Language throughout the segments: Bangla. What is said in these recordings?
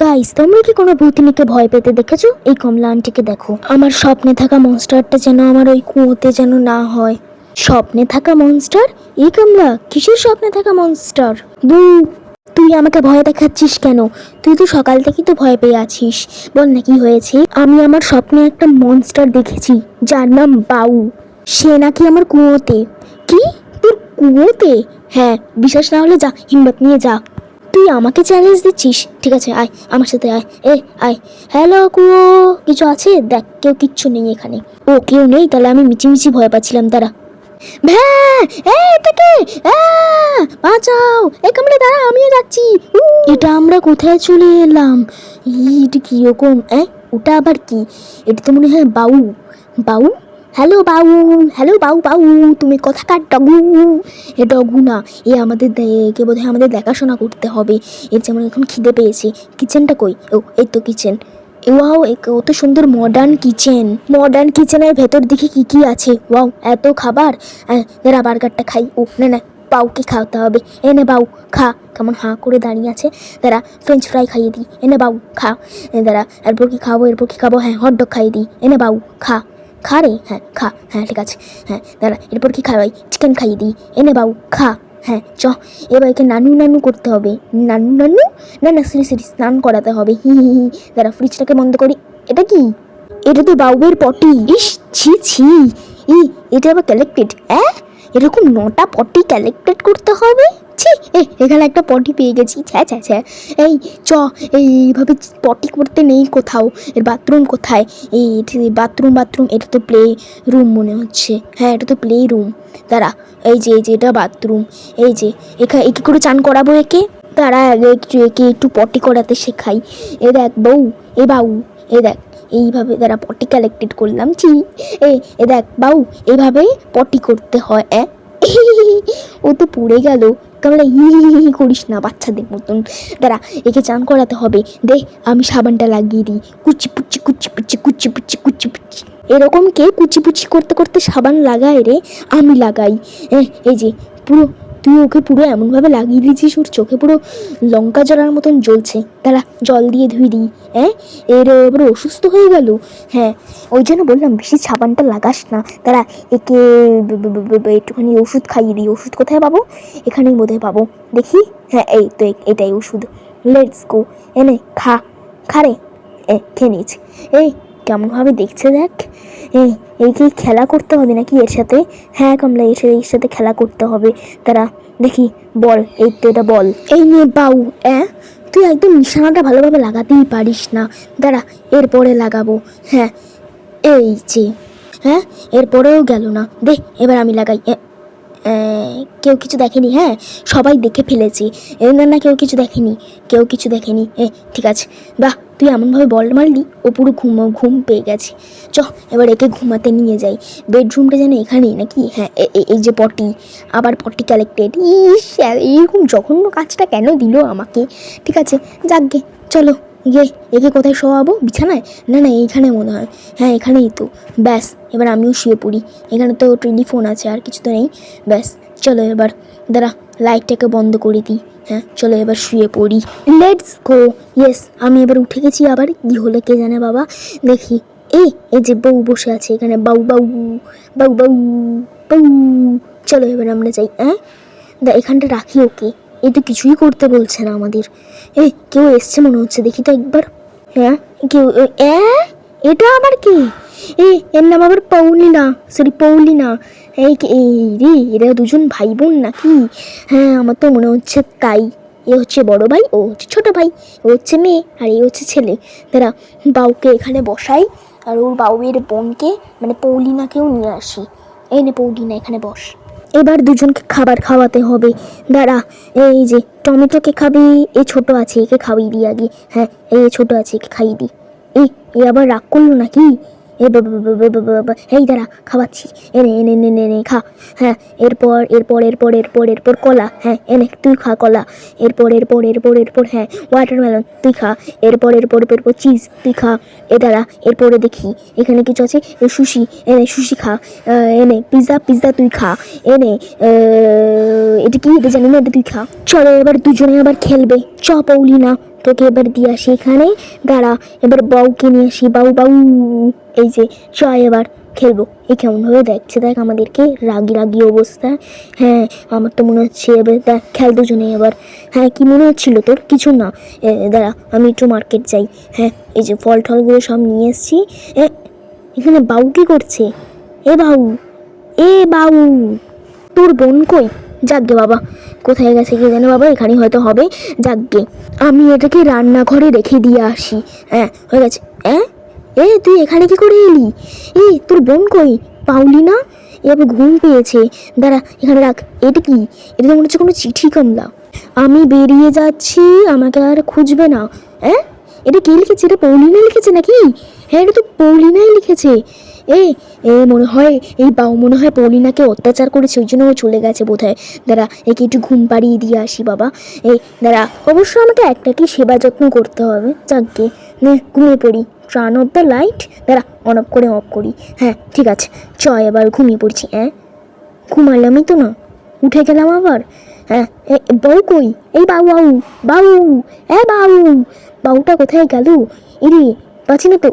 গাইস, তোমরা কি কোনো ভূতিনীকে ভয় পেতে দেখেছো? এই কমলা আন্টিকে দেখো। আমার স্বপ্নে থাকা মনস্টারটা যেন আমার ওই কুয়োতে যেন না হয়। স্বপ্নে থাকা মনস্টার? এই কমলা, কিসের স্বপ্নে থাকা মনস্টার? বু, তুই আমাকে ভয় দেখাচ্ছিস কেন? তুই তো সকাল থেকেই তো ভয় পেয়ে আছিস। বল না কি হয়েছে? আমি আমার স্বপ্নে একটা মনস্টার দেখেছি, যার নাম বাউ। সে নাকি আমার কুয়োতে। কি? তোর কুয়োতে? হ্যাঁ, বিশ্বাস না হলে যা, হিম্মত নিয়ে যা। তুই আমাকে চ্যালেঞ্জ দিচ্ছিস? ঠিক আছে, আয় আমার সাথে আয়। আয়। হ্যালো কুয়ো, কিছু আছে? দেখ, কেউ কিচ্ছু নেই এখানে। ও, কেউ নেই? তাহলে আমি মিচিমিচি ভয় পাচ্ছিলাম। তারা ভ্যাঁ, এটাকে বাঁচাও, এই কামড়ে দাঁড়া, আমিও যাচ্ছি। এটা আমরা কোথায় চলে এলাম? এটা কিরকম? ওটা আবার কি? এটা তো মনে হয় বাউ। বাউ? হ্যালো বাউ, হ্যালো বাউ বাউ, তুমি কোথাকার ডগু? এ ডগু না, এ আমাদের কে বোধহয় আমাদের দেখাশোনা করতে হবে। এর যেমন এখন খিদে পেয়েছে। কিচেনটা কই? ও, এই তো কিচেন। ওয়াও, কত সুন্দর মডার্ন কিচেন। মডার্ন কিচেনের ভেতর দেখি কি কি আছে। ওয়াও, এত খাবার। এরা বার্গারটা খাই। ও না না, বাউকে খাওয়াতে হবে। এনে বাউ, খা। কেমন হাঁ করে দাঁড়িয়ে আছে। তারা ফ্রেঞ্চ ফ্রাই খাইয়ে দিই। এনে বাউ, খা। দাঁড়া, এরপর কি খাবো? এরপর কি খাবো? হ্যাঁ, হটডগ খাইয়ে দিই। এনে বাউ, খা। খা রে, হ্যাঁ খা। হ্যাঁ ঠিক আছে। হ্যাঁ দাঁড়া, এরপর কি খাওয়াই? চিকেন খাইয়ে দিই। এনে বাউ, খা। হ্যাঁ এবার একে নানু নানু করতে হবে। নানু নানু? না না, সিঁড়ি সিঁড়ি স্নান করাতে হবে। হি হি হি। দাঁড়া, ফ্রিজটাকে বন্ধ করি। এটা কি? এটা তো বাউয়ের পটি। ইস, ছি ছি। এটা আবার কালেক্টেড? এরকম 9টা পটি কালেক্টেড করতে হবে? ছি, এখানে একটা পটি পেয়ে গেছি। ছ্যা। এই এইভাবে পটি করতে নেই কোথাও। এর বাথরুম কোথায়? এই বাথরুম, এটা তো প্লে রুম মনে হচ্ছে। হ্যাঁ, এটা তো প্লে রুম। দাঁড়া, এই যে এটা বাথরুম। এই যে এখানে কি করে চান করাবো একে? দাঁড়া, একে একটু পটি করাতে শেখাই। এ দেখ বউ, এ বাউ, এ দেখ এইভাবে। দাঁড়া, পটি কালেক্টেড করলাম। এ দেখ বাউ, এইভাবে পটি করতে হয়। ও তো পড়ে গেল। কামড়া হি করিস না বাচ্চাদের মতন। দাঁড়া, একে চান করাতে হবে। দে, আমি সাবানটা লাগিয়ে দিই। কুচি পুচি কুচি পুচি কুচি পুচি কুচি পুচি। এরকম কে কুচি পুচি করতে করতে সাবান লাগায় রে? আমি লাগাই। এই যে পুরো, তুই ওকে পুরো এমনভাবে লাগিয়ে দিয়েছিস, ওর চোখে পুরো লঙ্কা জ্বলার মতন জ্বলছে। দাঁড়া, জল দিয়ে ধুই দিই। এর এবার অসুস্থ হয়ে গেল। হ্যাঁ, ওই জন্য বললাম বেশি সাবানটা লাগাস না। দাঁড়া, একে একটুখানি ওষুধ খাইয়ে দিই। ওষুধ কোথায় পাবো? এখানেই বোধহয় পাবো, দেখি। হ্যাঁ, এই তো এটাই ওষুধ। Let's go. এনে খা, খা রে। খেয়ে নিয়েছি। কেমনভাবে দেখছে দেখ। এইকে খেলা করতে হবে নাকি এর সাথে? হ্যাঁ কমলা, এর সাথে খেলা করতে হবে। তারা দেখি, বল। এই তো এটা বল। এই নিয়ে বাউ। তুই একদম নিশানাটা ভালোভাবে লাগাতেই পারিস না। দাঁড়া, এরপরে লাগাবো। হ্যাঁ, এই যে। হ্যাঁ, এরপরেও গেল না। দে, এবার আমি লাগাই। কেউ কিছু দেখেনি? হ্যাঁ, সবাই দেখে ফেলেছি। না, কেউ কিছু দেখেনি। ঠিক আছে। বাহ, তুই এমনভাবে বল মারলি, ও পুরো ঘুম পেয়ে গেছে। এবার একে ঘুমাতে নিয়ে যাই। বেডরুমটা যেন এখানেই নাকি? হ্যাঁ, এই যে পটি, আবার পটি কালেক্টেড। এরকম জঘন্য কাজটা কেন দিল আমাকে? ঠিক আছে, যাকগে, চলো একে কোথায় শোয়াবো? বিছানায়? না, এইখানে মনে হয়। হ্যাঁ, এখানেই তো। ব্যাস, এবার আমিও শুয়ে পড়ি। এখানে তো টেলিফোন আছে, আর কিছু তো নেই। ব্যাস, চলো এবার। দাঁড়া, লাইটটাকে বন্ধ করে দিই। হ্যাঁ, চলো এবার শুয়ে পড়ি। Let's go. ইয়েস, আমি এবার উঠে গেছি। আবার কি হলো কে জানে বাবা। দেখি, এই যে বউ বসে আছে এখানে। বাউ বাউ বাউ বাউ বাউ। চলো এবার আমরা যাই। এখানটা রাখি ওকে। এই তো কিছুই করতে বলছে না আমাদের। কেউ এসছে মনে হচ্ছে, দেখি তো একবার। হ্যাঁ, কেউ। এটা আবার কি? এর নাম আবার পৌলিনা। এই রে, এরা দুজন ভাই বোন নাকি? হ্যাঁ, আমার তো মনে হচ্ছে তাই। এ হচ্ছে বড় ভাই, ও হচ্ছে ছোট ভাই। ও হচ্ছে মেয়ে, আর এই হচ্ছে ছেলে। তারা বাউকে এখানে বসাই, আর ওর বাউয়ের বোনকে মানে পৌলিনাকেও নিয়ে আসি। এই নে পৌলিনা, এখানে বস। এবার দুজনকে খাবার খাওয়াতে হবে। দাঁড়া, এই যে টমেটোকে খাবি। এই ছোট আছে, একে খাওয়াই দিই আগে। হ্যাঁ, এই ছোট আছে, একে খাইয়ে দিই। এ আবার রাগ করলো নাকি? এই দাঁড়া, খাওয়াচ্ছি। এনে খা। হ্যাঁ, এরপর কলা। হ্যাঁ, এনে তুই খা কলা। এরপর হ্যাঁ, ওয়াটারমেলন তুই খা। এরপর চিজ তুই খা। দাঁড়া, এরপরে দেখি এখানে কিছু আছে। সুশি, এনে সুশি খা। এনে পিৎজা তুই খা। এনে এটা কি, এটা জানি না, এটা তুই খা। চলো এবার দুজনে আবার খেলবে। পৌলিনা, তোকে এবার দিয়ে আসি এখানে, দাঁড়া এবার বাউকে নিয়ে আসি, বাউ বাউ। এই যে চয় এবার খেলবো। এই কেমনভাবে দেখছে দেখ আমাদেরকে, রাগি রাগি অবস্থায়। হ্যাঁ আমার তো মনে হচ্ছে এবার দেখ খেল দুজনে এবার। হ্যাঁ কি মনে হচ্ছিল তোর? কিছু না, দাঁড়া আমি একটু মার্কেট যাই। হ্যাঁ এই যে ফল টলগুলো সব নিয়ে এসছি। এখানে বাউ কি করছে? এ বাউ, এ বাউ, তোর বোন কই? যাকগে বাবা, কোথায় গেছে কে জানে বাবা, এখানেই হয়তো হবে। যাকগে আমি এটাকে রান্নাঘরে রেখে দিয়ে আসি। হ্যাঁ হয়ে গেছে। তুই এখানে কি করে এলি? তোর বোন কই? পাউলি না? এবার ঘুম পেয়েছে, দাঁড়া এখানে রাখ। এটা কি? এটা তো মনে হচ্ছে কোনো চিঠি কমলা। আমি বেরিয়ে যাচ্ছি, আমাকে আর খুঁজবে না। এটা কে লিখেছে? এটা পৌলিনা লিখেছে নাকি? হ্যাঁ এটা তো পৌলিনাই লিখেছে। মনে হয় এই বাউ মনে হয় পৌলিনাকে অত্যাচার করেছে, ওই জন্য ও চলে গেছে বোধহয়। দাঁড়া একে একটু ঘুম পাড়িয়ে দিয়ে আসি বাবা। দাঁড়া অবশ্য আমাকে একটাকে সেবা যত্ন করতে হবে। যাকগে ঘুমিয়ে পড়ি। টার্ন অফ দ্য লাইট, দাঁড়া অন অফ করে অফ করি। হ্যাঁ ঠিক আছে এবার ঘুমিয়ে পড়ছি। ঘুমালামই তো না, উঠে গেলাম আবার। হ্যাঁ বউ কই? এই বাউ বাউ বাউ, বাউ, বাউটা কোথায় গেল? ইরে পাচ্ছি না তো।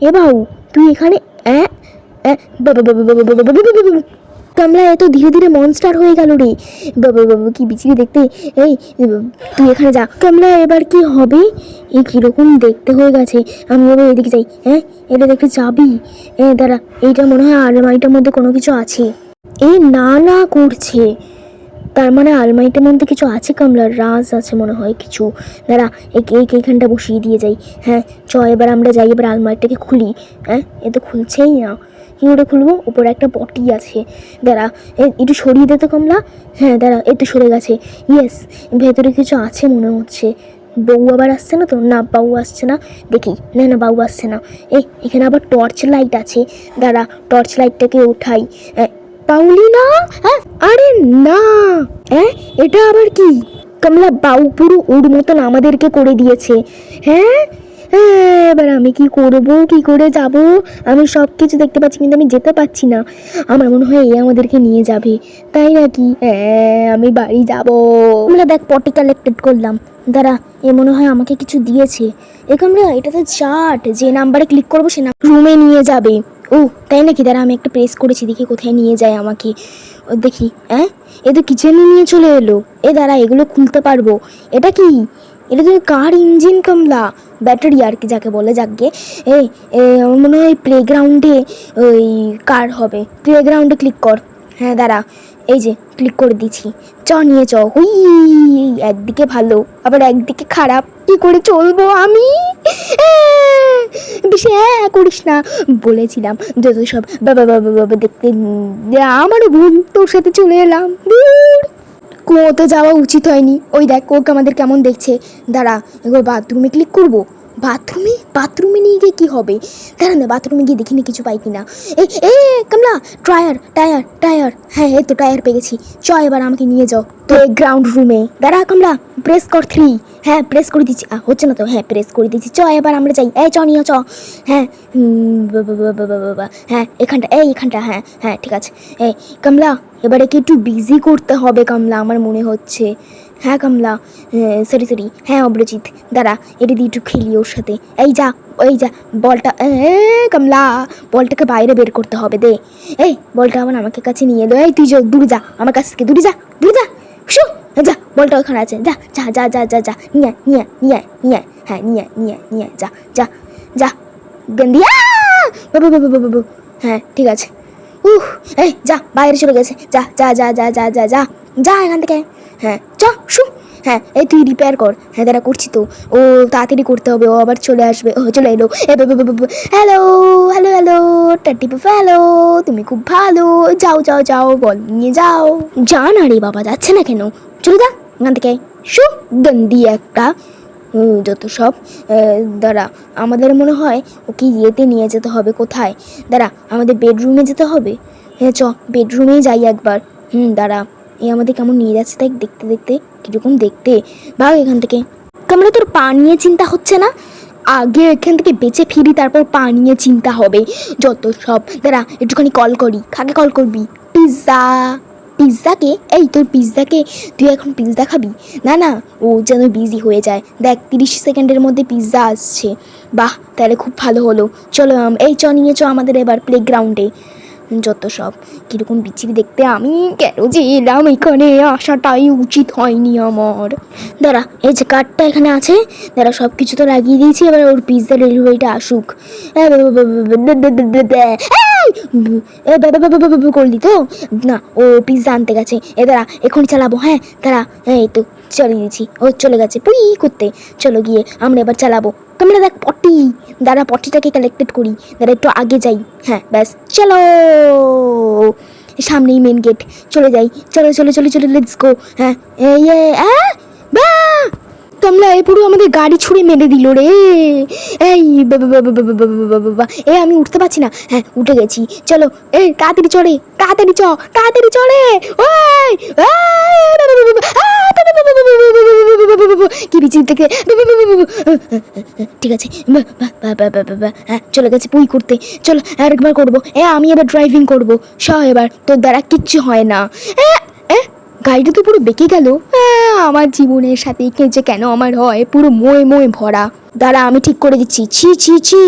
এ বাউ তুই এখানে? কামলা এত ধীরে ধীরে মনস্টার হয়ে গেল রে। বাবা বাবা কি বিচিরি দেখতে। তুই এখানে যা। কামলা এবার কি হবে? কিরকম দেখতে হয়ে গেছে। আমি বাবা এদিকে যাই। এটা দেখতে যাবি? দাঁড়া এইটা মনে হয় আলমারিটার মধ্যে কোনো কিছু আছে। না না করছে, তার মানে আলমারিটার মধ্যে কিছু আছে কামলার, রাজ আছে মনে হয় কিছু। দাঁড়া এইখানটা বসিয়ে দিয়ে যাই। হ্যাঁ এবার আমরা যাই, এবার আলমারিটাকে খুলি। এ তো খুলছেই না, কী করে খুলবো? উপরে একটা পটি আছে, দাঁড়া একটু সরিয়ে দে তো কমলা। হ্যাঁ দাঁড়া এই তো সরে গেছে। ইয়েস ভেতরে কিছু আছে মনে হচ্ছে। বউ আবার আসছে না তো? না বাউ আসছে না, দেখি। না বাউ আসছে না। এখানে আবার টর্চ লাইট আছে, দাঁড়া টর্চ লাইটটাকে উঠাই। পাউলিনা? আরে না, এটা আবার কি? কমলা বাউ পুরো ওর মতন আমাদেরকে করে দিয়েছে। এবার আমি কি করব, কি করে যাব? আমি সব কিছু দেখতে পাচ্ছি কিন্তু আমি যেতে পারছি না। আমার মনে হয় আমাদেরকে নিয়ে যাবে, তাই নাকি? আমি বাড়ি যাব। আমরা দেখ পটি কালেক্টেড করলাম, দাঁড়া মনে হয় আমাকে কিছু দিয়েছে। কামলা এটা তো চার্ট, যে নাম্বারে ক্লিক করবো সে রুমে নিয়ে যাবে। তাই নাকি? দাঁড়া আমি একটা প্রেস করেছি, দেখি কোথায় নিয়ে যায় আমাকে। দেখি। এ তো কিচেনে নিয়ে চলে এলো। দাঁড়া এগুলো খুলতে পারবো। এটা কি? এটা তো কার ইঞ্জিন কমলা, ব্যাটারি আর কি যাকে বলে। যাকগে আমার মনে হয় প্লেগ্রাউন্ডে ওই কার হবে। প্লেগ্রাউন্ডে ক্লিক কর। হ্যাঁ দাঁড়া এই যে ক্লিক করে দিচ্ছি। নিয়ে হুই। একদিকে ভালো আবার একদিকে খারাপ, কি করে চলবো আমি? বেশি করিস না, বলেছিলাম যত সব বাবা বাবা বাবা দেখতে। আমারও ভুল, তোর সাথে চলে এলাম। কুয়োতে যাওয়া উচিত হয়নি। ওই দেখ ওকে আমাদের কেমন দেখছে। দাঁড়া এবার বাথরুমে ক্লিক করবো। বাথরুমে নিয়ে গিয়ে কী হবে? দাঁড়া না বাথরুমে গিয়ে দেখিনি কিছু পাই কিনা। কামলা টায়ার। হ্যাঁ এই তো টায়ার পেয়ে গেছি। এবার আমাকে নিয়ে যাও তো গ্রাউন্ড রুমে। দাঁড়া কামলা প্রেস কর 3। হ্যাঁ প্রেস করে দিচ্ছি। হচ্ছে না তো? হ্যাঁ প্রেস করে দিচ্ছি। এবার আমরা যাই। নিয়ে হ্যাঁ হ্যাঁ এখানটা হ্যাঁ ঠিক আছে। কামলা এবার একে একটু বিজি করতে হবে কামলা, আমার মনে হচ্ছে। হ্যাঁ কামলা সরি হ্যাঁ অব্রজিৎ, দাঁড়া এটা দিয়ে একটু খেলি ওর সাথে। যা বলটা। কামলা বলটাকে বাইরে বের করতে হবে, দে। বলটা আবার আমাকে কাছে নিয়ে এলো। তুই দূরে যা, আমার কাছ থেকে দূরে যা। যা বলটা ওখানে আছে, যা নিয়ে হ্যাঁ নিয়ে যা গন্দিয়া বাবু। হ্যাঁ ঠিক আছে। যা বাইরে চলে গেছে। যা এখান থেকে। হ্যাঁ হ্যাঁ তুই রিপেয়ার কর। হ্যাঁ দাঁড়া করছি তো। ও তাড়াতাড়ি করতে হবে, ও আবার চলে আসবে। চলে এলো। হ্যালো টাটি হ্যালো, তুমি খুব ভালো। যাও বল নিয়ে যাও। যা না রে বাবা, যাচ্ছে না কেন? চলে যা এখান থেকে। গন্দি একটা যত সব। দাঁড়া আমাদের মনে হয় ওকে ইয়েতে নিয়ে যেতে হবে। কোথায়? দাঁড়া আমাদের বেডরুমে যেতে হবে। হ্যাঁ বেডরুমেই যাই একবার। দাঁড়া আমাদের কেমন নিয়ে যাচ্ছে তাই দেখতে কীরকম দেখতে। ভাগ এখান থেকে। কামলা তোর পা নিয়ে চিন্তা হচ্ছে না? আগে এখান থেকে বেঁচে ফিরি, তারপর পা নিয়ে চিন্তা হবে যত সব। দাঁড়া একটুখানি কল করি। কাকে কল করবি? পিৎজা। পিৎজাকে, এই তোর পিৎজাকে, তুই এখন পিৎজা খাবি? না না, ও যেন বিজি হয়ে যায়। দেখ 30 সেকেন্ডের মধ্যে পিৎজা আসছে। বাহ, তাহলে খুব ভালো হলো। চলো এই নিয়ে আমাদের এবার প্লেগ্রাউন্ডে। যত সব কীরকম বিচ্ছিরি দেখতে, আমি কেন যে এলাম এখানে, আসাটাই উচিত হয়নি আমার। দাঁড়া, এই যে কার্ডটা এখানে আছে, দাঁড়া সব কিছু তো লাগিয়ে দিয়েছি, এবার ওর পিৎজা ডেলিভারিটা আসুক। করলি তো না, ও পিৎজা আনতে গেছে। দাঁড়া এখনই চালাবো। হ্যাঁ দাঁড়া, এই তো চালিয়ে দিয়েছি, ও চলে গেছে পুই করতে। চলো গিয়ে আমরা এবার চালাবো। তোমরা দেখ পটি, দাঁড়া পটিটাকে কালেক্টেড করি, দাঁড়া একটু আগে যাই। হ্যাঁ ব্যাস, চলো সামনেই মেন গেট, চলে যাই। চলো চলো চলো চলো, লেটস গো। হ্যাঁ বা তোমরা এই পুরো আমাদের গাড়ি ছুঁড়ে মেরে দিল রে। এই আমি উঠতে পারছি না। হ্যাঁ উঠে গেছি, চলো এই তাড়াতাড়ি চড়ে, তাড়াতাড়ি তাড়াতাড়ি চড়ে। ওই কি বিচিত্র দেখে। ঠিক আছে, হ্যাঁ চলে গেছে পুই করতে। চলো আরেকবার করবো। আমি এবার ড্রাইভিং করবো। এবার তোর দ্বারা কিচ্ছু হয় না। গাড়িটা তো পুরো বেঁকে গেল। আমার জীবনের সাথে যে কেন আমার হয়, পুরো মোয়ে মোয়ে ভরা। দাঁড়া আমি ঠিক করে দিচ্ছি। ছি ছি ছি।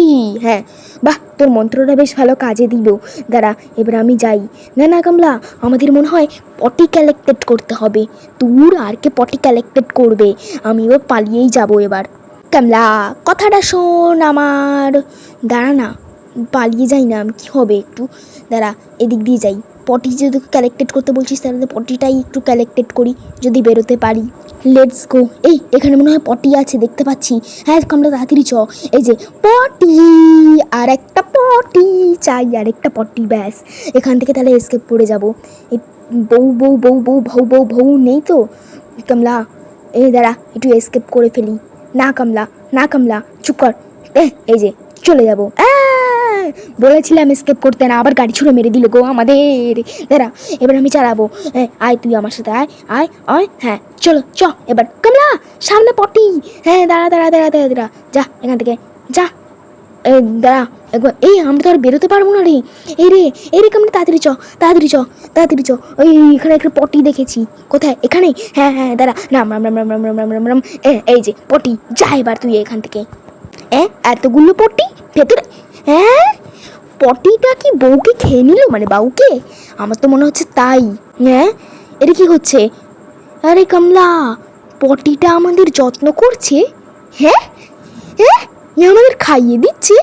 হ্যাঁ বাহ, তোর মন্ত্রটা বেশ ভালো কাজে দিল। দাঁড়া এবার আমি যাই। না না কামলা, আমাদের মনে হয় পটি কালেক্টেড করতে হবে। তোর আর কে পটি কালেক্টেড করবে? আমি এবার পালিয়েই যাবো এবার। কামলা কথাটা শোন আমার। দাঁড়া না, পালিয়ে যাই না আমি, কী হবে একটু দাঁড়া, এদিক দিয়ে যাই। পটি যদি কালেক্টেড করতে বলছিস তাহলে পটিটাই একটু কালেক্টেড করি, যদি বেরোতে পারি। Let's go. এখানে মনে হয় পটি আছে, দেখতে পাচ্ছি। হ্যাঁ আমরা তাড়াতাড়ি এই যে পটি, আর একটা পটি চাই, আর একটা পটি, ব্যাস এখান থেকে তাহলে এসকেপ করে যাব। এই বউ বউ বউ বউ ভৌ বউ ভৌ নেই তো কামলা। দাঁড়া একটু এসকেপ করে ফেলি। না কামলা, না কামলা, চুপ কর। এই যে চলে যাবো। বলেছিলাম এসকেপ করতে না, আবার গাড়ি ছুঁড়ে মেরে দিল গো আমাদের। দাঁড়া এবার আমি চালাবো। আয় তুই আমার সাথে, আয় আয় আয়। হ্যাঁ চলো এবার। কামলা সামনে পটি। হ্যাঁ দাঁড়া দাঁড়া দাঁড়া দাঁড়া দাঁড়া, যা এখান থেকে যা। দাঁড়া একবার, আমরা তো আর বেরোতে পারবো না রে। এই রে কামলা, তাড়াতাড়ি তাড়াতাড়ি তাড়াতাড়ি ওই এখানে একটা পটি দেখেছি। কোথায়? এখানে। হ্যাঁ হ্যাঁ দাঁড়া, রাম রাম রাম রাম রাম রাম রাম রাম। এই যে পটি, যা এবার তুই এখান থেকে। এতগুলো পটি ভেতরে? পটিটা কি বউকে খেয়ে নিল, মানে বাউকে? আমার তো মনে হচ্ছে তাই। এটা কি হচ্ছে? আরে কামলা, পটিটা আমাদের যত্ন করছে। হ্যাঁ আমাদের খাইয়ে দিচ্ছে।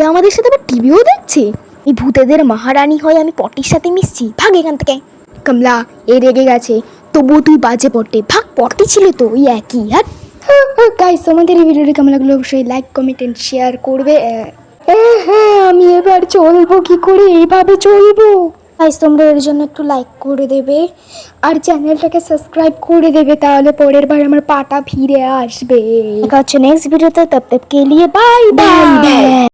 আমাদের সাথে আবার টিভিও দেখছে। এই ভূতেদের মহারানী হয়ে আমি পটির সাথে মিশছি। ভাগ এখান থেকে। কামলা রেগে গেছে, তবুও তুই বাজে পটে ভাগ, পটি ছিল তো ওই একই। গাইস, তোমাদের এই ভিডিওটি কেমন লাগলো অবশ্যই লাইক কমেন্ট এন্ড শেয়ার করবে। আমি এবার চলবো কি করে? এইভাবে চলবো? গাইস তোমরা এর জন্য একটু লাইক করে দেবে আর চ্যানেলটাকে সাবস্ক্রাইব করে দেবে, তাহলে পরের বার আমার পাটা ফিরে আসবে। দেখা হচ্ছে নেক্সট ভিডিওতে। তব তক কে লিয়ে বাই বাই।